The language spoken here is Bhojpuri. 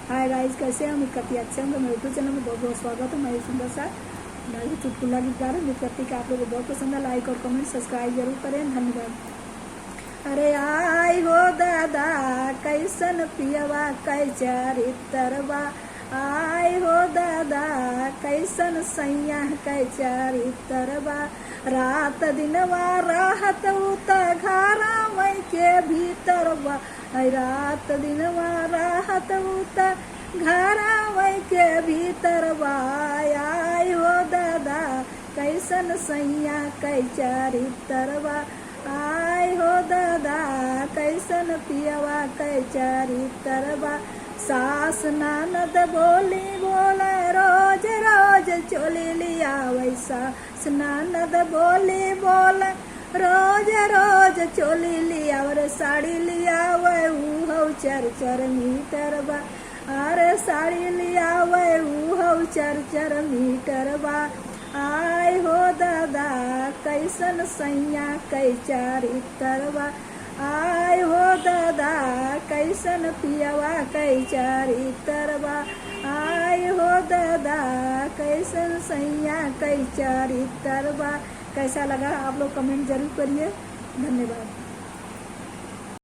हाय गाइस, कैसे हैं? उम्मीद करती अच्छे होंगे। मेरे यूट्यूब चैनल में बहुत बहुत स्वागत है। मैं सुंदर सा चुटकुला गीत गा रही हूँ। उम्मीद करती कि आप लोगों को बहुत पसंद है। लाइक और कमेंट सब्सक्राइब जरूर करें। धन्यवाद। अरे आई हो दादा कैसन पियवा कै चरित्रवा, आई हो दादा कैसन सैया कै चरित्रवा, रात दिनवा राहत उत घरा मई के भीतरवा, रात दिनवा राहत उत घरा मई के भीतरवा, आई हो दादा कैसन सैया कै चरित्रवा, आई हो दादा कैसन पियवा कै चरित्रवा, सास ननद बोली बोले रोज रोज चोली लिया वैसा, ननद बोली बोले रोज रोज चोली लिया और साड़ी लिया वो चर चर मीटर बा, अरे साड़ी लिया वो चर चर मीटर बा, आई हो दादा कैसन सैया कै चरित्रवा, आई हो दादा कैसन पियवा कै चरित्रवा, आई हो दादा कैसन सैया कै चरित्रवा। कैसा लगा आप लोग कमेंट जरूर करिए। धन्यवाद।